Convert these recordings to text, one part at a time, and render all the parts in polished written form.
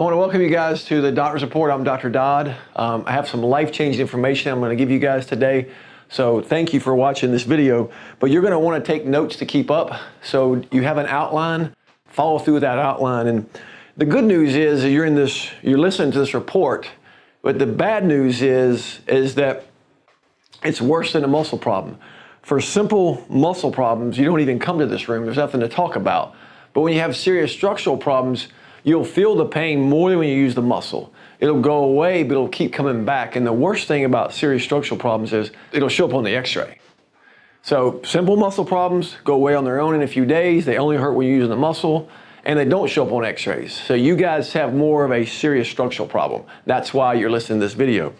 I want to welcome you guys to the Doctor's Report. I'm Dr. Dodd. I have some life-changing information I'm going to give you guys today. So thank you for watching this video. But you're going to want to take notes to keep up. So you have an outline, follow through with that outline. And the good news is that you're listening to this report. But the bad news is that it's worse than a muscle problem. For simple muscle problems, you don't even come to this room. There's nothing to talk about. But when you have serious structural problems, you'll feel the pain more than when you use the muscle. It'll go away, but it'll keep coming back. And the worst thing about serious structural problems is it'll show up on the x-ray. So simple muscle problems go away on their own in a few days. They only hurt when you're using the muscle, and they don't show up on x-rays. So you guys have more of a serious structural problem. That's why you're listening to this video.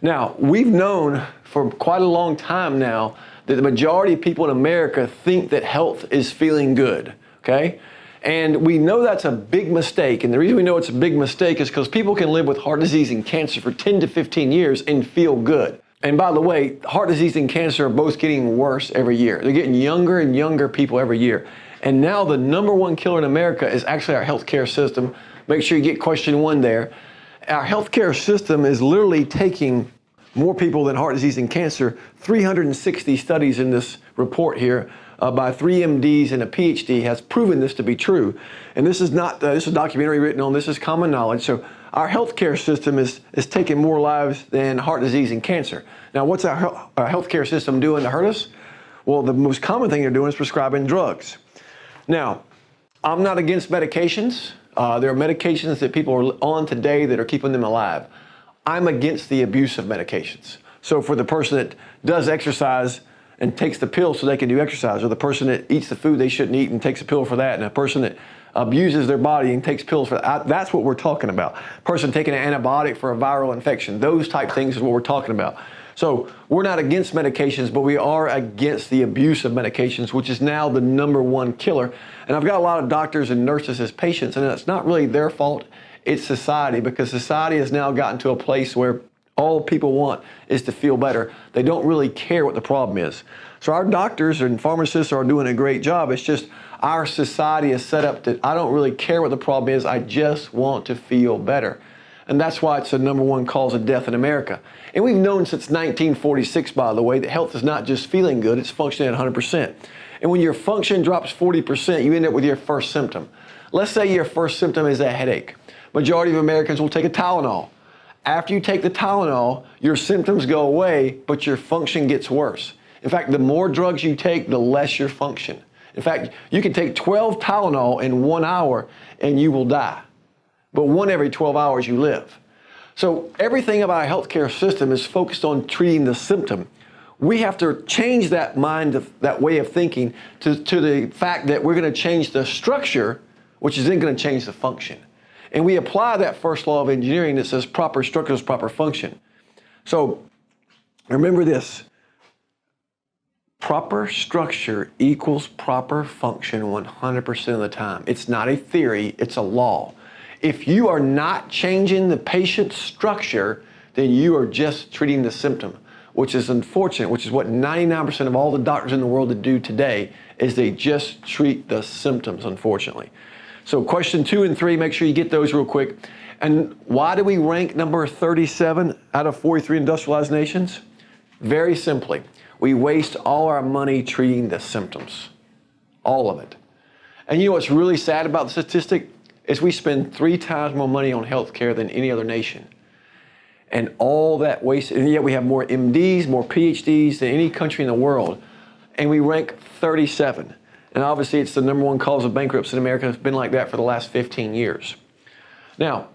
Now, we've known for quite a long time now that the majority of people in America think that health is feeling good, okay? And we know that's a big mistake. And the reason we know it's a big mistake is because people can live with heart disease and cancer for 10 to 15 years and feel good. And by the way, heart disease and cancer are both getting worse every year. They're getting younger and younger people every year. And now the #1 killer in America is actually our healthcare system. Make sure you get question 1 there. Our healthcare system is literally taking more people than heart disease and cancer. 360 studies in this report here by 3 MDs and a PhD has proven this to be true. And this is not, this is a documentary written on, this is common knowledge. So our healthcare system is taking more lives than heart disease and cancer. Now, what's our healthcare system doing to hurt us? Well, the most common thing they're doing is prescribing drugs. Now, I'm not against medications. There are medications that people are on today that are keeping them alive. I'm against the abuse of medications. So for the person that does exercise and takes the pill so they can do exercise, or the person that eats the food they shouldn't eat and takes a pill for that, and a person that abuses their body and takes pills for that, that's what we're talking about. Person taking an antibiotic for a viral infection, those type things is what we're talking about. So we're not against medications, but we are against the abuse of medications, which is now the #1 killer. And I've got a lot of doctors and nurses as patients, and it's not really their fault, it's society, because society has now gotten to a place where all people want is to feel better. They don't really care what the problem is. So our doctors and pharmacists are doing a great job. It's just our society is set up that I don't really care what the problem is. I just want to feel better. And that's why it's the #1 cause of death in America. And we've known since 1946, by the way, that health is not just feeling good, it's functioning at 100%. And when your function drops 40%, you end up with your first symptom. Let's say your first symptom is a headache. Majority of Americans will take a Tylenol. After you take the Tylenol, your symptoms go away, but your function gets worse. In fact, the more drugs you take, the less your function. In fact, you can take 12 Tylenol in 1 hour and you will die. But 1 every 12 hours you live. So everything about our healthcare system is focused on treating the symptom. We have to change that that way of thinking to the fact that we're going to change the structure, which is then going to change the function. And we apply that first law of engineering that says proper structure is proper function. So remember this, proper structure equals proper function 100% of the time. It's not a theory, it's a law. If you are not changing the patient's structure, then you are just treating the symptom, which is unfortunate, which is what 99% of all the doctors in the world that do today is they just treat the symptoms, unfortunately. So question 2 and 3, make sure you get those real quick. And why do we rank number 37 out of 43 industrialized nations? Very simply, we waste all our money treating the symptoms, all of it. And you know what's really sad about the statistic is we spend 3 times more money on healthcare than any other nation. And all that waste, and yet we have more MDs, more PhDs than any country in the world. And we rank 37. And obviously it's the #1 cause of bankruptcy in America. It's been like that for the last 15 years. Now,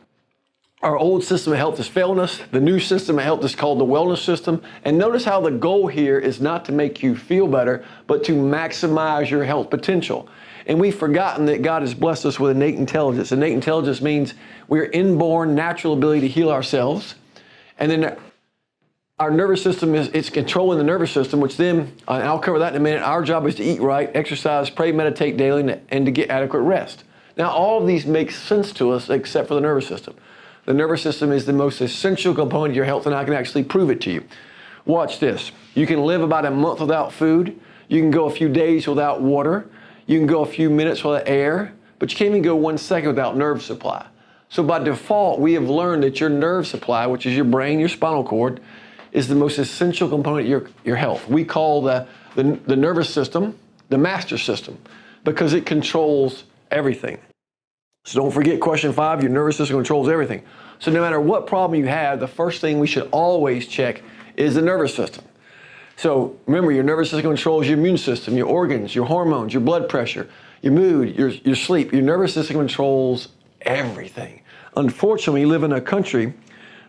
our old system of health is failing us. The new system of health is called the wellness system. And notice how the goal here is not to make you feel better, but to maximize your health potential. And we've forgotten that God has blessed us with innate intelligence. Innate intelligence means we're inborn natural ability to heal ourselves. And then our nervous system it's controlling the nervous system, which then, and I'll cover that in a minute, our job is to eat right, exercise, pray, meditate daily, and to get adequate rest. Now, all of these make sense to us except for the nervous system. The nervous system is the most essential component of your health, and I can actually prove it to you. Watch this. You can live about a month without food. You can go a few days without water. You can go a few minutes without air, but you can't even go 1 second without nerve supply. So by default, we have learned that your nerve supply, which is your brain, your spinal cord, is the most essential component of your health. We call the nervous system the master system because it controls everything. So don't forget question 5, your nervous system controls everything. So no matter what problem you have, the first thing we should always check is the nervous system. So remember, your nervous system controls your immune system, your organs, your hormones, your blood pressure, your mood, your sleep. Your nervous system controls everything. Unfortunately, we live in a country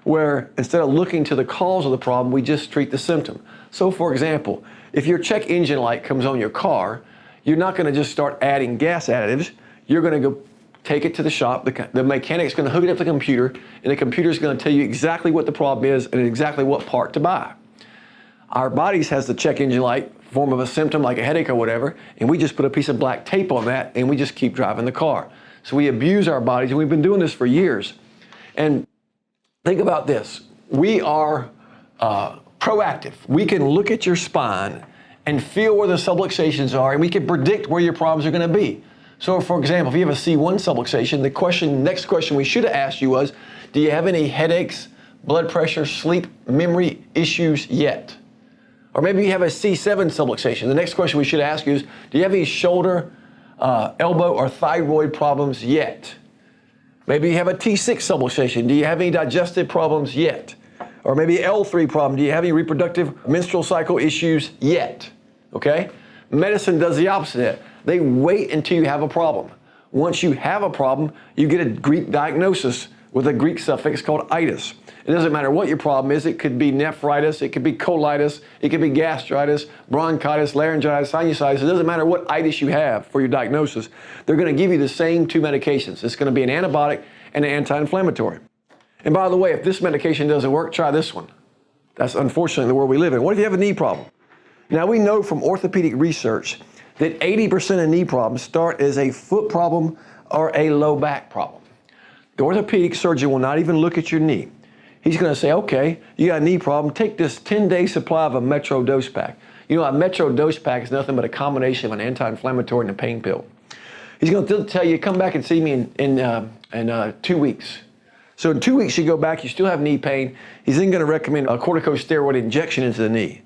where instead of looking to the cause of the problem, we just treat the symptom. So for example, if your check engine light comes on your car, you're not going to just start adding gas additives. You're going to go take it to the shop. The mechanic's going to hook it up to the computer, and the computer's going to tell you exactly what the problem is and exactly what part to buy. Our bodies has the check engine light form of a symptom like a headache or whatever, and we just put a piece of black tape on that and we just keep driving the car. So we abuse our bodies, and we've been doing this for years. And think about this. We are proactive. We can look at your spine and feel where the subluxations are, and we can predict where your problems are going to be. So for example, if you have a C1 subluxation, the next question we should have asked you was, do you have any headaches, blood pressure, sleep, memory issues yet? Or maybe you have a C7 subluxation. The next question we should ask you is, do you have any shoulder, elbow, or thyroid problems yet? Maybe you have a T6 subluxation. Do you have any digestive problems yet? Or maybe L3 problem. Do you have any reproductive menstrual cycle issues yet? Okay? Medicine does the opposite. They wait until you have a problem. Once you have a problem, you get a Greek diagnosis with a Greek suffix called itis. It doesn't matter what your problem is. It could be nephritis, it could be colitis, it could be gastritis, bronchitis, laryngitis, sinusitis. It doesn't matter what itis you have for your diagnosis. They're going to give you the same 2 medications. It's going to be an antibiotic and an anti-inflammatory. And by the way, if this medication doesn't work, try this one. That's unfortunately the world we live in. What if you have a knee problem? Now we know from orthopedic research that 80% of knee problems start as a foot problem or a low back problem. The orthopedic surgeon will not even look at your knee. He's going to say, okay, you got a knee problem, take this 10-day supply of a Metro dose pack. You know, a Metro dose pack is nothing but a combination of an anti-inflammatory and a pain pill. He's going to tell you, come back and see me in 2 weeks. So in 2 weeks, you go back, you still have knee pain. He's then going to recommend a corticosteroid injection into the knee.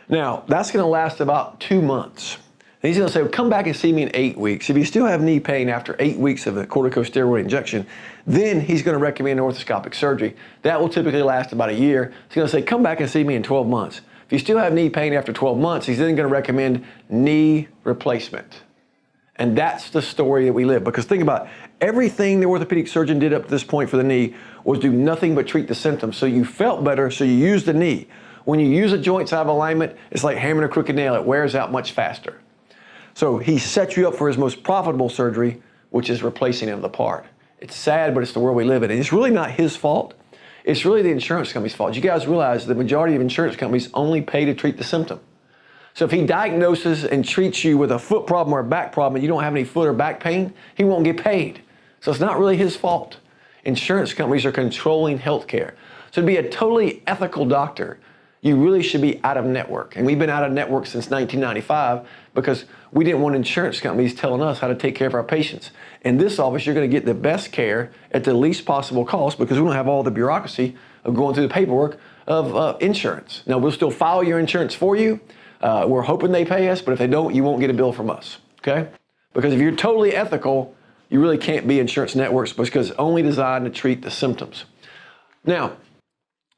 Now, that's going to last about 2 months. And he's going to say, well, come back and see me in 8 weeks. If you still have knee pain after 8 weeks of a corticosteroid injection, then he's going to recommend orthoscopic surgery. That will typically last about a year. He's going to say, come back and see me in 12 months. If you still have knee pain after 12 months, he's then going to recommend knee replacement. And that's the story that we live. Because think about it, everything the orthopedic surgeon did up to this point for the knee was do nothing but treat the symptoms. So you felt better, so you used the knee. When you use a joint out of alignment, it's like hammering a crooked nail. It wears out much faster. So he set you up for his most profitable surgery, which is replacing him the part. It's sad, but it's the world we live in. And it's really not his fault. It's really the insurance company's fault. You guys realize the majority of insurance companies only pay to treat the symptom. So if he diagnoses and treats you with a foot problem or a back problem and you don't have any foot or back pain, he won't get paid. So it's not really his fault. Insurance companies are controlling healthcare. So to be a totally ethical doctor, you really should be out of network. And we've been out of network since 1995 because we didn't want insurance companies telling us how to take care of our patients. In this office, you're going to get the best care at the least possible cost because we don't have all the bureaucracy of going through the paperwork of insurance. Now, we'll still file your insurance for you. We're hoping they pay us, but if they don't, you won't get a bill from us, okay? Because if you're totally ethical, you really can't be insurance networks because it's only designed to treat the symptoms. Now,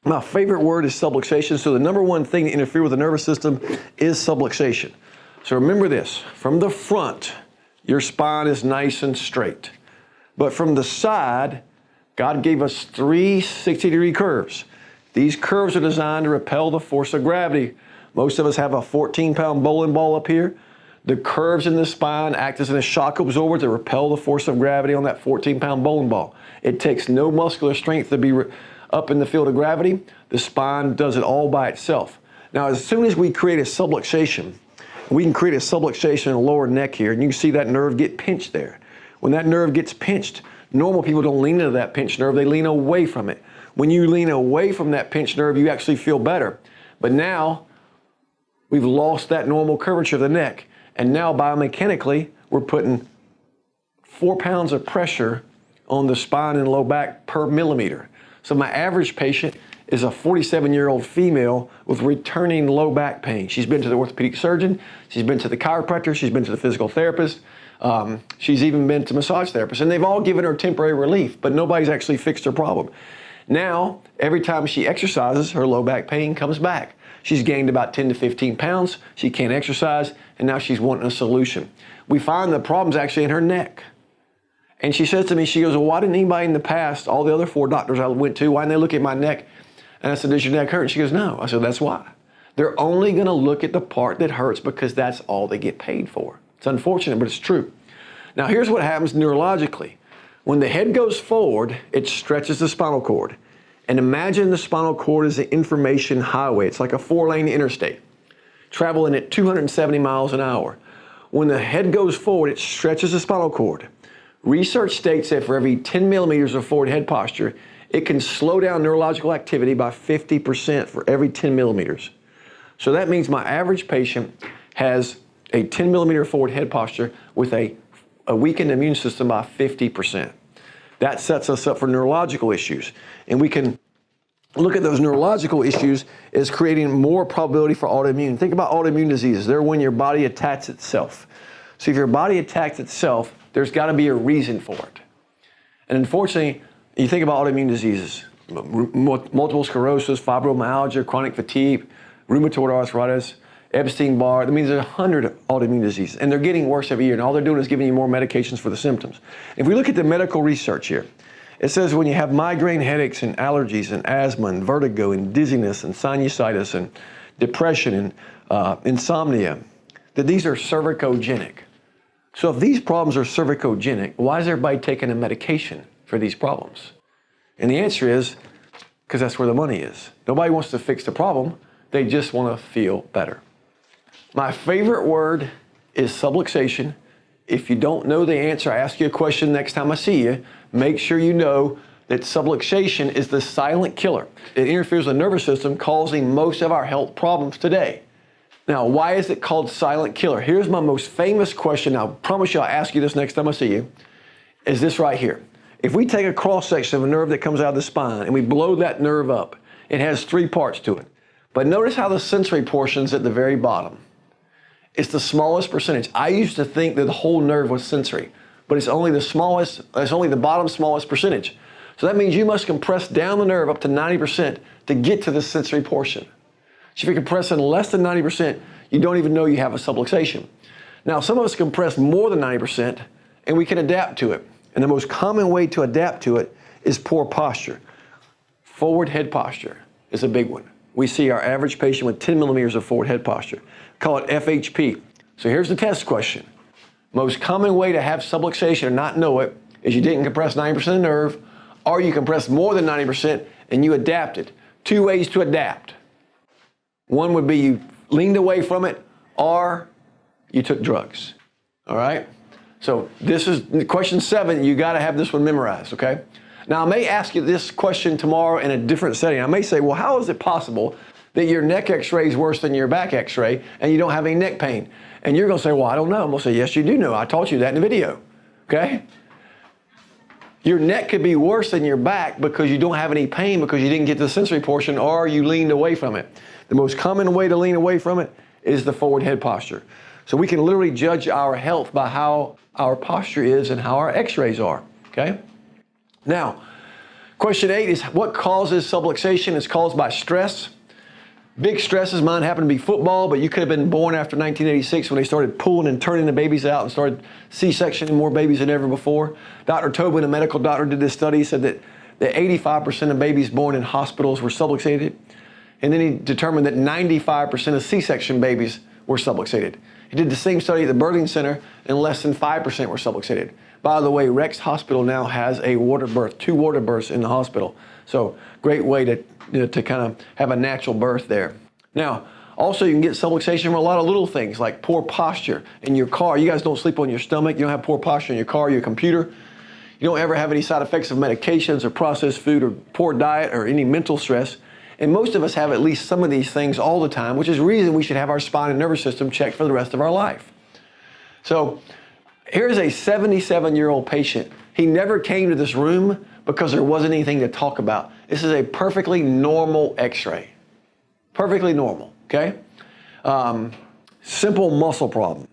my favorite word is subluxation. So the number one thing to interfere with the nervous system is subluxation. So remember this, from the front, your spine is nice and straight. But from the side, God gave us 3 60-degree curves. These curves are designed to repel the force of gravity. Most of us have a 14-pound bowling ball up here. The curves in the spine act as a shock absorber to repel the force of gravity on that 14-pound bowling ball. It takes no muscular strength to be up in the field of gravity. The spine does it all by itself. Now, as soon as we create a subluxation, we can create a subluxation in the lower neck here, and you can see that nerve get pinched there. When that nerve gets pinched, normal people don't lean into that pinched nerve, they lean away from it. When you lean away from that pinched nerve, you actually feel better. But now, we've lost that normal curvature of the neck, and now biomechanically, we're putting 4 pounds of pressure on the spine and low back per millimeter. So my average patient is a 47-year-old female with returning low back pain. She's been to the orthopedic surgeon, she's been to the chiropractor, she's been to the physical therapist, she's even been to massage therapists, and they've all given her temporary relief, but nobody's actually fixed her problem. Now, every time she exercises, her low back pain comes back. She's gained about 10 to 15 pounds, she can't exercise, and now she's wanting a solution. We find the problem's actually in her neck. And she says to me, she goes, well, why didn't anybody in the past, all the other 4 doctors I went to, why didn't they look at my neck? And I said, does your neck hurt? And she goes, no. I said, that's why. They're only going to look at the part that hurts because that's all they get paid for. It's unfortunate, but it's true. Now, here's what happens neurologically. When the head goes forward, it stretches the spinal cord. And imagine the spinal cord is an information highway. It's like a 4-lane interstate, traveling at 270 miles an hour. When the head goes forward, it stretches the spinal cord. Research states that for every 10 millimeters of forward head posture, it can slow down neurological activity by 50% for every 10 millimeters. So that means my average patient has a 10 millimeter forward head posture with a weakened immune system by 50%. That sets us up for neurological issues. And we can look at those neurological issues as creating more probability for autoimmune. Think about autoimmune diseases. They're when your body attacks itself. So if your body attacks itself, there's got to be a reason for it. And unfortunately, you think about autoimmune diseases, multiple sclerosis, fibromyalgia, chronic fatigue, rheumatoid arthritis, Epstein-Barr. That means there's 100 autoimmune diseases, and they're getting worse every year, and all they're doing is giving you more medications for the symptoms. If we look at the medical research here, it says when you have migraine headaches and allergies and asthma and vertigo and dizziness and sinusitis and depression and insomnia, that these are cervicogenic. So if these problems are cervicogenic, why is everybody taking a medication for these problems? And the answer is because that's where the money is. Nobody wants to fix the problem. They just want to feel better. My favorite word is subluxation. If you don't know the answer, I ask you a question next time I see you. Make sure you know that subluxation is the silent killer. It interferes with the nervous system, causing most of our health problems today. Now, why is it called silent killer? Here's my most famous question. I promise you I'll ask you this next time I see you. Is this right here. If we take a cross-section of a nerve that comes out of the spine and we blow that nerve up, it has 3 parts to it. But notice how the sensory portion's at the very bottom. It's the smallest percentage. I used to think that the whole nerve was sensory, but it's only the bottom smallest percentage. So that means you must compress down the nerve up to 90% to get to the sensory portion. So if you're compressing less than 90%, you don't even know you have a subluxation. Now, some of us compress more than 90%, and we can adapt to it. And the most common way to adapt to it is poor posture. Forward head posture is a big one. We see our average patient with 10 millimeters of forward head posture. Call it FHP. So here's the test question. Most common way to have subluxation and not know it is you didn't compress 90% of the nerve, or you compressed more than 90% and you adapted. 2 ways to adapt. One would be you leaned away from it, or you took drugs. All right? So this is question 7. You got to have this one memorized, okay? Now, I may ask you this question tomorrow in a different setting. I may say, well, how is it possible that your neck x-ray is worse than your back x-ray and you don't have any neck pain? And you're going to say, well, I don't know. I'm going to say, yes, you do know. I taught you that in the video, okay? Your neck could be worse than your back because you don't have any pain because you didn't get the sensory portion or you leaned away from it. The most common way to lean away from it is the forward head posture. So we can literally judge our health by how our posture is and how our x-rays are, okay? Now, question 8 is what causes subluxation? It's caused by stress. Big stresses. Mine happened to be football, but you could have been born after 1986 when they started pulling and turning the babies out and started C-sectioning more babies than ever before. Dr. Tobin, a medical doctor, did this study. He said that 85% of babies born in hospitals were subluxated. And then he determined that 95% of C-section babies were subluxated. He did the same study at the birthing center, and less than 5% were subluxated. By the way, Rex Hospital now has a water birth, 2 water births in the hospital. So great way to kind of have a natural birth there. Now, also you can get subluxation from a lot of little things like poor posture in your car. You guys don't sleep on your stomach. You don't have poor posture in your car, your computer. You don't ever have any side effects of medications or processed food or poor diet or any mental stress. And most of us have at least some of these things all the time, which is the reason we should have our spine and nervous system checked for the rest of our life. So here's a 77-year-old patient. He never came to this room because there wasn't anything to talk about. This is a perfectly normal x-ray. Perfectly normal, okay? Simple muscle problem.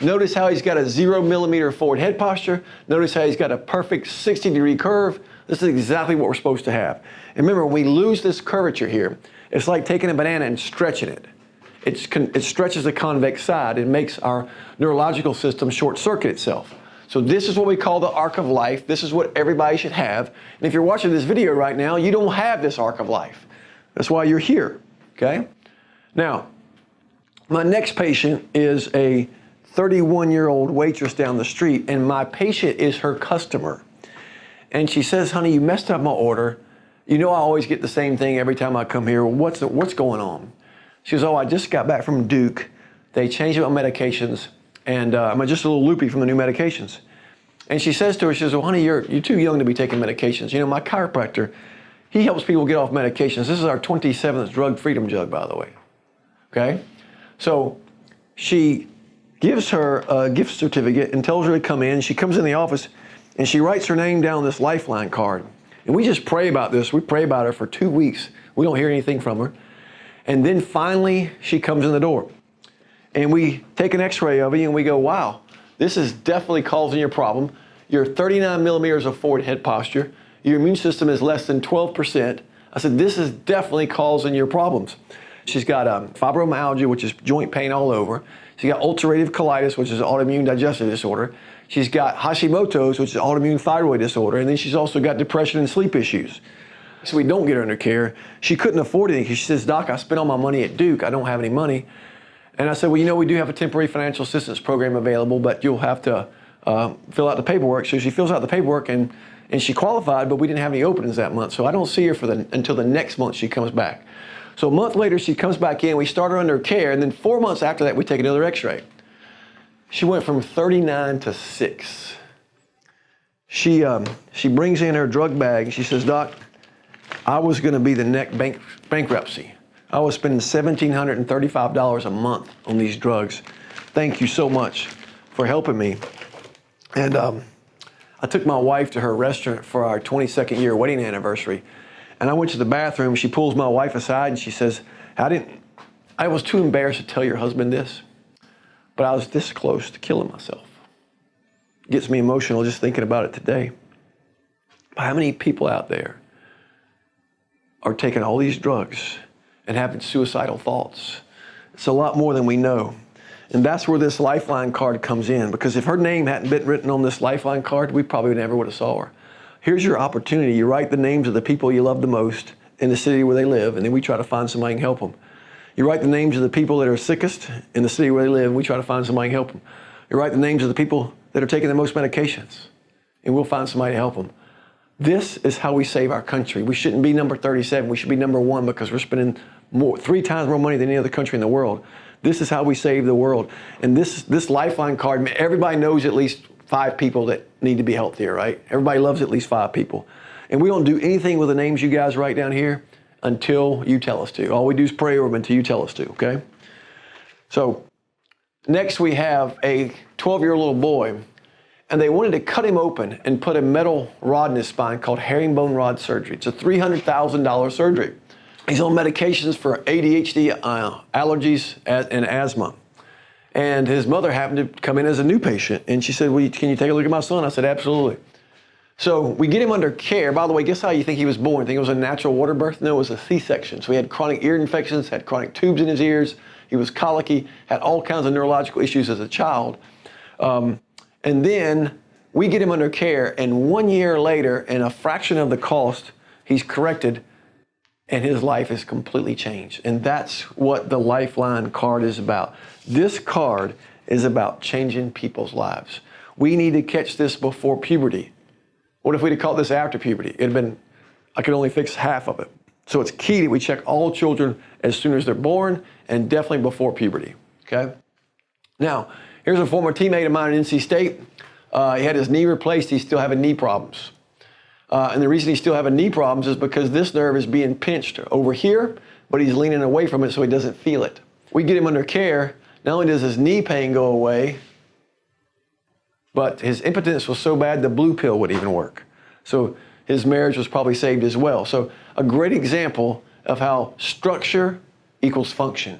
Notice how he's got a 0 millimeter forward head posture. Notice how he's got a perfect 60-degree curve. This is exactly what we're supposed to have. And remember, when we lose this curvature here, it's like taking a banana and stretching it. It stretches the convex side. It makes our neurological system short circuit itself. So this is what we call the arc of life. This is what everybody should have. And if you're watching this video right now, you don't have this arc of life. That's why you're here, okay? Now, my next patient is a 31-year-old waitress down the street, and my patient is her customer. And she says, honey, you messed up my order. You know I always get the same thing every time I come here. What's going on? She goes, oh, I just got back from Duke. They changed my medications, and I'm just a little loopy from the new medications. And she says to her, she says, well, honey, you're too young to be taking medications. You know, my chiropractor, he helps people get off medications. This is our 27th drug freedom jug, by the way, okay? So she gives her a gift certificate and tells her to come in. She comes in the office, and she writes her name down on this Lifeline card. And we just pray about this. We pray about her for 2 weeks. We don't hear anything from her. And then finally, she comes in the door. And we take an x-ray of you and we go, wow, this is definitely causing your problem. You're 39 millimeters of forward head posture. Your immune system is less than 12%. I said, this is definitely causing your problems. She's got fibromyalgia, which is joint pain all over. She's got ulcerative colitis, which is an autoimmune digestive disorder. She's got Hashimoto's, which is an autoimmune thyroid disorder. And then she's also got depression and sleep issues. So we don't get her under care. She couldn't afford anything. She says, Doc, I spent all my money at Duke. I don't have any money. And I said, well, you know, we do have a temporary financial assistance program available, but you'll have to fill out the paperwork. So she fills out the paperwork, and she qualified, but we didn't have any openings that month. So I don't see her until the next month she comes back. So a month later, she comes back in. We start her under care, and then 4 months after that, we take another x-ray. She went from 39 to 6. She brings in her drug bag. She says, Doc, I was going to be the next bankruptcy. I was spending $1,735 a month on these drugs. Thank you so much for helping me. And I took my wife to her restaurant for our 22nd year wedding anniversary. And I went to the bathroom. She pulls my wife aside and she says, I was too embarrassed to tell your husband this, but I was this close to killing myself. It gets me emotional just thinking about it today. How many people out there are taking all these drugs and having suicidal thoughts? It's a lot more than we know. And that's where this Lifeline card comes in, because if her name hadn't been written on this Lifeline card, we probably never would have saw her. Here's your opportunity. You write the names of the people you love the most in the city where they live, and then we try to find somebody who can help them. You write the names of the people that are sickest in the city where they live, and we try to find somebody who can help them. You write the names of the people that are taking the most medications, and we'll find somebody to help them. This is how we save our country. We shouldn't be number 37. We should be number 1, because we're spending 3 times more money than any other country in the world. This is how we save the world. And this Lifeline card, everybody knows at least 5 people that need to be helped here, right? Everybody loves at least 5 people. And we don't do anything with the names you guys write down here until you tell us to. All we do is pray over them until you tell us to, okay? So next we have a 12-year-old little boy, and they wanted to cut him open and put a metal rod in his spine called herringbone rod surgery. It's a $300,000 surgery. He's on medications for ADHD, allergies, and asthma. And his mother happened to come in as a new patient, and she said, well, can you take a look at my son? I said, absolutely. So we get him under care. By the way, guess how you think he was born? Think it was a natural water birth? No, it was a C-section. So he had chronic ear infections, had chronic tubes in his ears. He was colicky, had all kinds of neurological issues as a child. And then we get him under care, and 1 year later, and a fraction of the cost, he's corrected, and his life is completely changed. And that's what the Lifeline card is about. This card is about changing people's lives. We need to catch this before puberty. What if we'd have caught this after puberty? It'd been, I could only fix half of it. So it's key that we check all children as soon as they're born, and definitely before puberty, okay? Now, here's a former teammate of mine at NC State. He had his knee replaced. He's still having knee problems. And the reason he's still having knee problems is because this nerve is being pinched over here, but he's leaning away from it so he doesn't feel it. We get him under care. Not only does his knee pain go away, But his impotence was so bad, the blue pill would even work. So his marriage was probably saved as well. So a great example of how structure equals function.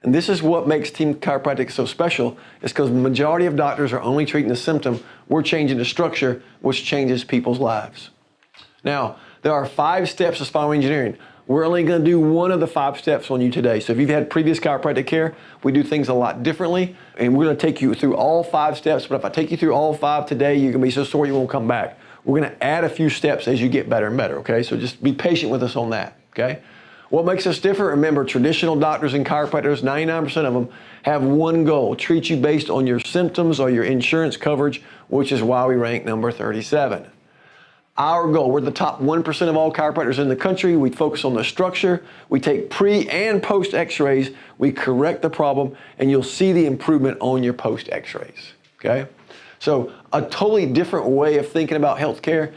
And this is what makes Team Chiropractic so special, is because the majority of doctors are only treating the symptom. We're changing the structure, which changes people's lives. Now, there are 5 steps of spinal engineering. We're only going to do one of the 5 steps on you today. So if you've had previous chiropractic care, we do things a lot differently, and we're going to take you through all 5 steps. But if I take you through all 5 today, you're going to be so sore you won't come back. We're going to add a few steps as you get better and better, okay? So just be patient with us on that, okay? What makes us different? Remember, traditional doctors and chiropractors, 99% of them have one goal: treat you based on your symptoms or your insurance coverage, which is why we rank number 37. Our goal, we're the top 1% of all chiropractors in the country. We focus on the structure. We take pre and post x-rays. We correct the problem, and you'll see the improvement on your post x-rays, okay? So a totally different way of thinking about healthcare.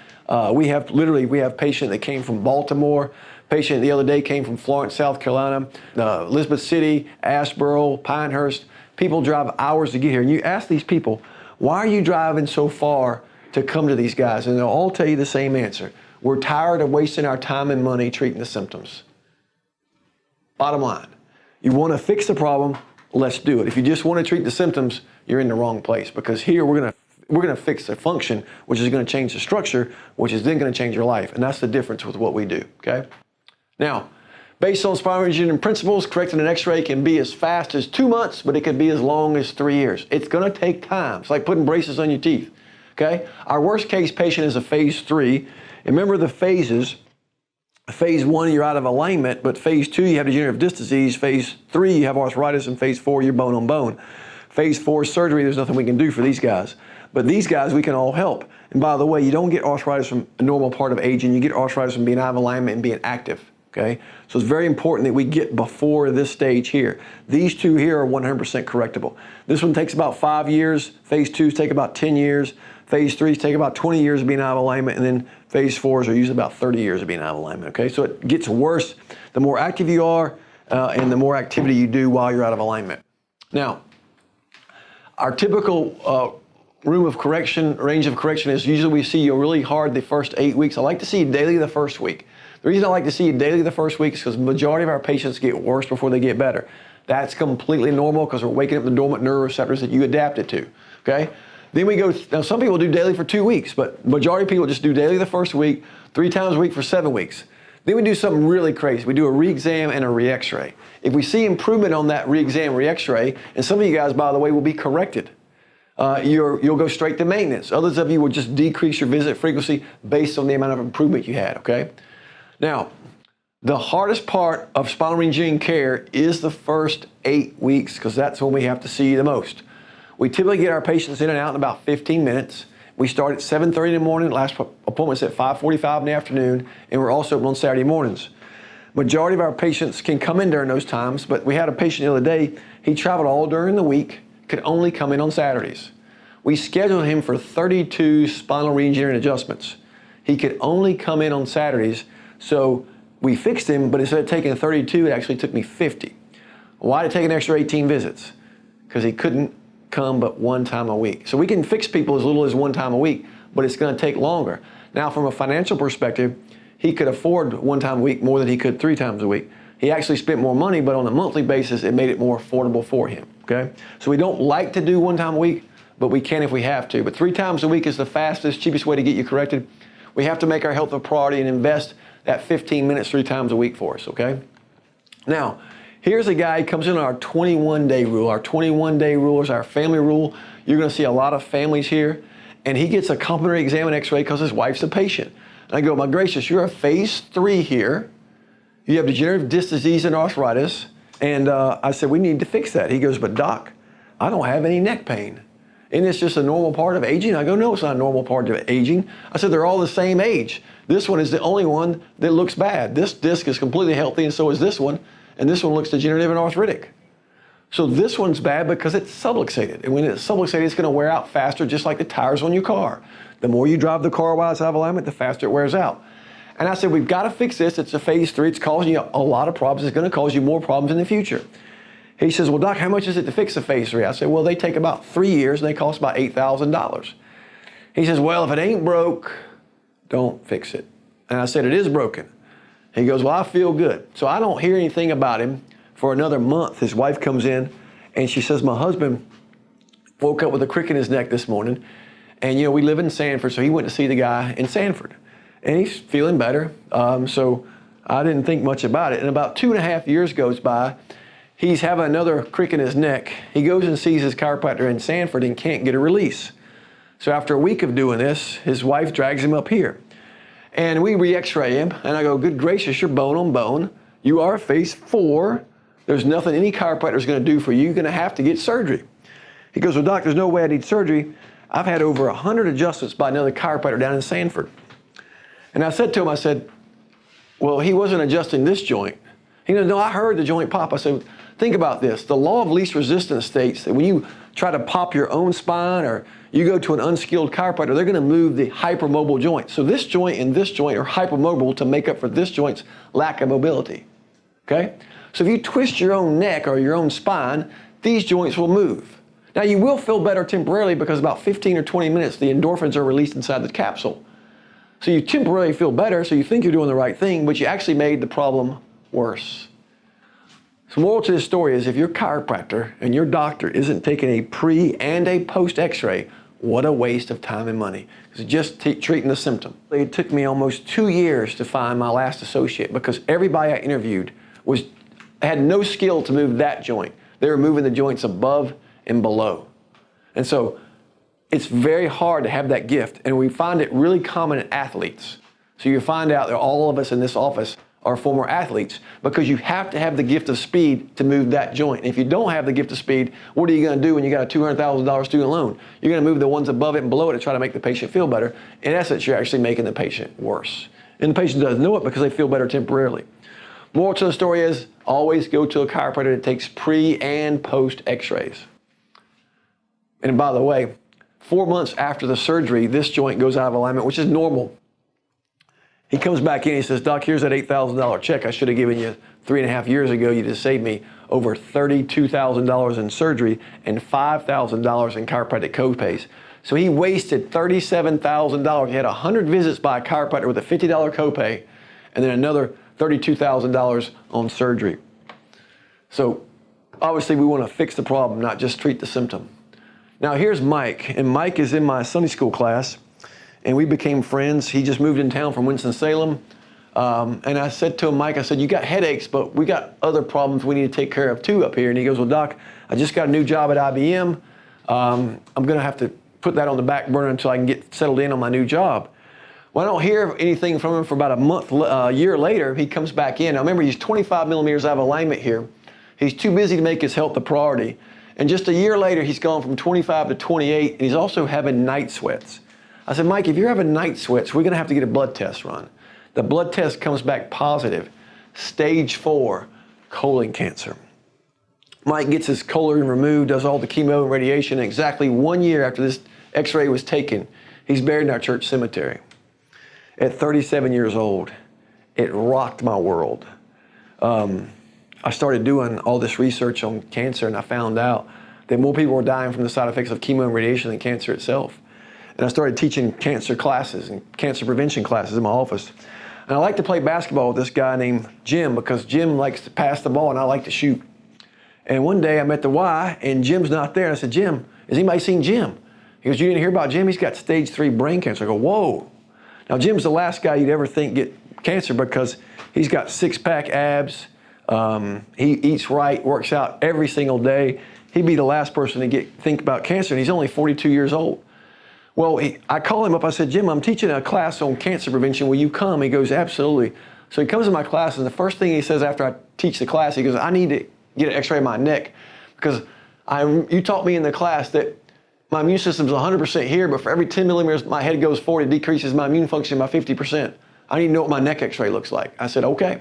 We have a patient that came from Baltimore. Patient the other day came from Florence, South Carolina, Elizabeth City, Asheboro, Pinehurst. People drive hours to get here. And you ask these people, why are you driving so far to come to these guys? And they'll all tell you the same answer: we're tired of wasting our time and money treating the symptoms. Bottom line, you want to fix the problem, let's do it. If you just want to treat the symptoms, you're in the wrong place, because here we're going to fix the function, which is going to change the structure, which is then going to change your life. And that's the difference with what we do, okay? Now, based on spinal engineering principles, correcting an x-ray can be as fast as 2 months, but it could be as long as 3 years. It's going to take time. It's like putting braces on your teeth, okay? Our worst case patient is a phase 3. And remember the phases. Phase 1, you're out of alignment, but phase 2, you have degenerative disc disease. Phase 3, you have arthritis, and phase 4, you're bone on bone. Phase 4 surgery, there's nothing we can do for these guys. But these guys, we can all help. And by the way, you don't get arthritis from a normal part of aging. You get arthritis from being out of alignment and being active. Okay, so it's very important that we get before this stage here. These 2 here are 100% correctable. This one takes about 5 years. Phase 2s take about 10 years. Phase 3s take about 20 years of being out of alignment, and then phase 4s are usually about 30 years of being out of alignment. Okay, so it gets worse the more active you are and the more activity you do while you're out of alignment. Now, our typical range of correction is usually we see you really hard the first 8 weeks. I like to see you daily the first week. The reason I like to see you daily the first week is because the majority of our patients get worse before they get better. That's completely normal, because we're waking up the dormant neuroreceptors that you adapted to, okay? Then we go, now some people do daily for 2 weeks, but majority of people just do daily the first week, 3 times a week for 7 weeks. Then we do something really crazy. We do a re-exam and a re-x-ray. If we see improvement on that re-exam, re-x-ray, and some of you guys, by the way, will be corrected. You'll go straight to maintenance. Others of you will just decrease your visit frequency based on the amount of improvement you had, okay? Now, the hardest part of spinal engineering care is the first 8 weeks, because that's when we have to see you the most. We typically get our patients in and out in about 15 minutes. We start at 7:30 in the morning, last appointment's at 5:45 in the afternoon, and we're also open on Saturday mornings. Majority of our patients can come in during those times, but we had a patient the other day, he traveled all during the week, could only come in on Saturdays. We scheduled him for 32 spinal re-engineering adjustments. He could only come in on Saturdays. So we fixed him, but instead of taking 32, it actually took me 50. Why did it take an extra 18 visits? Because he couldn't come but 1 time a week. So we can fix people as little as 1 time a week, but it's going to take longer. Now, from a financial perspective, he could afford 1 time a week more than he could 3 times a week. He actually spent more money, but on a monthly basis, it made it more affordable for him, okay? So we don't like to do 1 time a week, but we can if we have to. But 3 times a week is the fastest, cheapest way to get you corrected. We have to make our health a priority and invest that 15 minutes 3 times a week for us, okay? Now, here's a guy who comes in on our 21-day rule. Our 21-day rule is our family rule. You're going to see a lot of families here. And he gets a complimentary exam and x-ray because his wife's a patient. And I go, my gracious, you're a phase 3 here. You have degenerative disc disease and arthritis. And I said, we need to fix that. He goes, but doc, I don't have any neck pain. Isn't this just a normal part of aging? I go, no, it's not a normal part of aging. I said, they're all the same age. This one is the only one that looks bad. This disc is completely healthy, and so is this one. And this one looks degenerative and arthritic. So this one's bad because it's subluxated. And when it's subluxated, it's going to wear out faster, just like the tires on your car. The more you drive the car while it's out of alignment, the faster it wears out. And I said, we've got to fix this. It's a phase 3. It's causing you a lot of problems. It's going to cause you more problems in the future. He says, well, doc, how much is it to fix a phase 3? I said, well, they take about 3 years and they cost about $8,000. He says, well, if it ain't broke, don't fix it. And I said, it is broken. He goes, well, I feel good. So I don't hear anything about him for another month. His wife comes in and she says, my husband woke up with a crick in his neck this morning. And, you know, we live in Sanford, so he went to see the guy in Sanford. And he's feeling better. So I didn't think much about it. And about 2.5 years goes by. He's having another crick in his neck. He goes and sees his chiropractor in Sanford and can't get a release. So after a week of doing this, his wife drags him up here. And we re-x-ray him, and I go, good gracious, you're bone on bone. You are phase 4. There's nothing any chiropractor is going to do for you. You're going to have to get surgery. He goes, well, doc, there's no way I need surgery. I've had over 100 adjustments by another chiropractor down in Sanford. And I said to him, I said, well, he wasn't adjusting this joint. He goes, no, I heard the joint pop. I said, think about this. The law of least resistance states that when you try to pop your own spine or you go to an unskilled chiropractor, they're going to move the hypermobile joint. So this joint and this joint are hypermobile to make up for this joint's lack of mobility, okay? So if you twist your own neck or your own spine, these joints will move. Now you will feel better temporarily because about 15 or 20 minutes, the endorphins are released inside the capsule. So you temporarily feel better, so you think you're doing the right thing, but you actually made the problem worse. So the moral to this story is if your chiropractor and your doctor isn't taking a pre and a post x-ray, what a waste of time and money. It's just treating the symptom. It took me almost 2 years to find my last associate because everybody I interviewed had no skill to move that joint. They were moving the joints above and below. And so it's very hard to have that gift. And we find it really common in athletes. So you find out that all of us in this office are former athletes because you have to have the gift of speed to move that joint. And if you don't have the gift of speed, what are you going to do when you got a $200,000 student loan? You're going to move the ones above it and below it to try to make the patient feel better. In essence, you're actually making the patient worse. And the patient doesn't know it because they feel better temporarily. Moral to the story is always go to a chiropractor that takes pre and post x-rays. And by the way, 4 months after the surgery, this joint goes out of alignment, which is normal. He comes back in, he says, doc, here's that $8,000 check I should have given you 3.5 years ago. You just saved me over $32,000 in surgery and $5,000 in chiropractic copays. So he wasted $37,000. He had 100 visits by a chiropractor with a $50 copay and then another $32,000 on surgery. So obviously we want to fix the problem, not just treat the symptom. Now here's Mike, and Mike is in my Sunday school class. And we became friends. He just moved in town from Winston-Salem. And I said to him, Mike, I said, you got headaches, but we got other problems we need to take care of too up here. And he goes, well, doc, I just got a new job at IBM. I'm going to have to put that on the back burner until I can get settled in on my new job. Well, I don't hear anything from him for about a year later. He comes back in. Now remember, he's 25 millimeters out of alignment here. He's too busy to make his health a priority. And just a year later, he's gone from 25 to 28, and he's also having night sweats. I said, Mike, if you're having night sweats, we're going to have to get a blood test run. The blood test comes back positive, stage 4, colon cancer. Mike gets his colon removed, does all the chemo and radiation. And exactly 1 year after this x-ray was taken, he's buried in our church cemetery. At 37 years old, it rocked my world. I started doing all this research on cancer, and I found out that more people were dying from the side effects of chemo and radiation than cancer itself. And I started teaching cancer classes and cancer prevention classes in my office. And I like to play basketball with this guy named Jim because Jim likes to pass the ball and I like to shoot. And one day I'm at the Y and Jim's not there. And I said, Jim, has anybody seen Jim? He goes, you didn't hear about Jim? He's got stage 3 brain cancer. I go, whoa. Now Jim's the last guy you'd ever think get cancer because he's got 6-pack abs. He eats right, works out every single day. He'd be the last person to think about cancer, and he's only 42 years old. Well, I call him up. I said, Jim, I'm teaching a class on cancer prevention. Will you come? He goes, absolutely. So he comes to my class, and the first thing he says after I teach the class, he goes, I need to get an x-ray of my neck because you taught me in the class that my immune system's 100% here, but for every 10 millimeters my head goes forward, it decreases my immune function by 50%. I need to know what my neck x-ray looks like. I said, okay.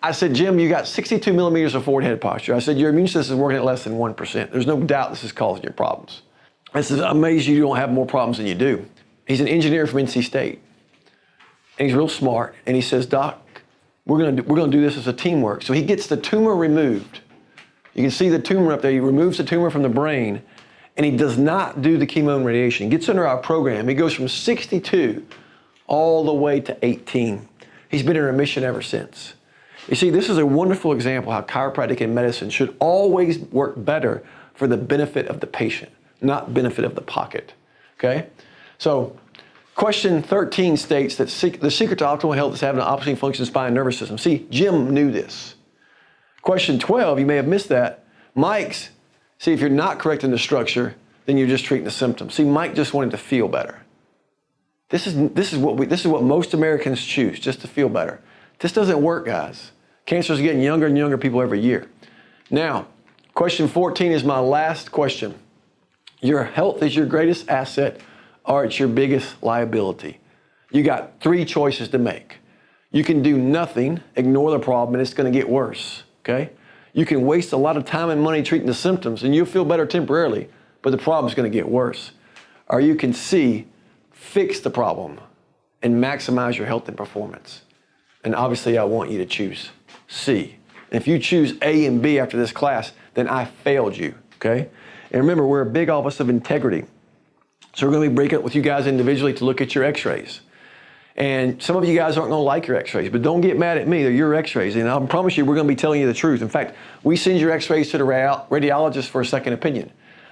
I said, Jim, you got 62 millimeters of forward head posture. I said, your immune system is working at less than 1%. There's no doubt this is causing your problems. I said, I'm amazed you don't have more problems than you do. He's an engineer from NC State. And he's real smart. And he says, Doc, we're gonna do this as a teamwork. So he gets the tumor removed. You can see the tumor up there. He removes the tumor from the brain, and he does not do the chemo and radiation. He gets under our program. He goes from 62 all the way to 18. He's been in remission ever since. You see, this is a wonderful example how chiropractic and medicine should always work better for the benefit of the patient, not benefit of the pocket, okay? So question 13 states that the secret to optimal health is having an optimally functioning spine and nervous system. See, Jim knew this. Question 12, you may have missed that. Mike's, see, if you're not correcting the structure, then you're just treating the symptoms. See, Mike just wanted to feel better. This is what most Americans choose, just to feel better. This doesn't work, guys. Cancer is getting younger and younger people every year. Now, question 14 is my last question. Your health is your greatest asset, or it's your biggest liability. You got 3 choices to make. You can do nothing, ignore the problem, and it's going to get worse, okay? You can waste a lot of time and money treating the symptoms, and you'll feel better temporarily, but the problem's going to get worse. Or you can C, fix the problem, and maximize your health and performance. And obviously, I want you to choose C. If you choose A and B after this class, then I failed you, okay? And remember, we're a big office of integrity. So we're going to be breaking up with you guys individually to look at your x-rays. And some of you guys aren't going to like your x-rays, but don't get mad at me. They're your x-rays. And I promise you, we're going to be telling you the truth. In fact, we send your x-rays to the radiologist for a second opinion.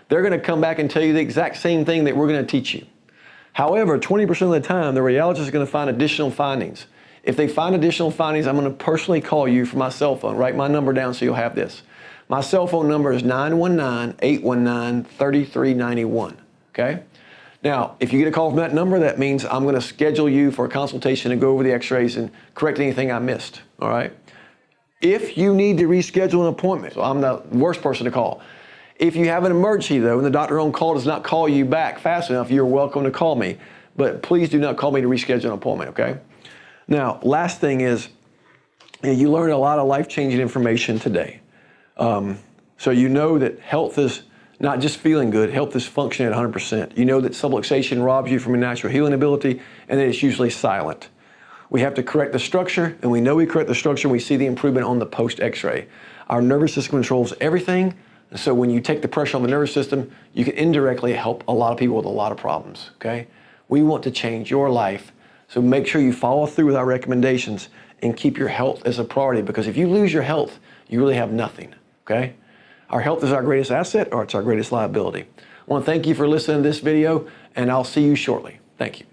They're going to come back and tell you the exact same thing that we're going to teach you. However, 20% of the time, the radiologist is going to find additional findings. If they find additional findings, I'm going to personally call you from my cell phone. Write my number down so you'll have this. My cell phone number is 919-819-3391, okay? Now, if you get a call from that number, that means I'm going to schedule you for a consultation and go over the x-rays and correct anything I missed, all right? If you need to reschedule an appointment, so I'm the worst person to call. If you have an emergency, though, and the doctor on call does not call you back fast enough, you're welcome to call me. But please do not call me to reschedule an appointment, okay? Now, last thing is, you learned a lot of life-changing information today. So you know that health is not just feeling good, health is functioning at 100%. You know that subluxation robs you from your natural healing ability, and that it's usually silent. We have to correct the structure, and we know we correct the structure, and we see the improvement on the post-X-ray. Our nervous system controls everything, and so when you take the pressure on the nervous system, you can indirectly help a lot of people with a lot of problems, okay? We want to change your life, so make sure you follow through with our recommendations and keep your health as a priority, because if you lose your health, you really have nothing, okay? Our health is our greatest asset, or it's our greatest liability. I want to thank you for listening to this video, and I'll see you shortly. Thank you.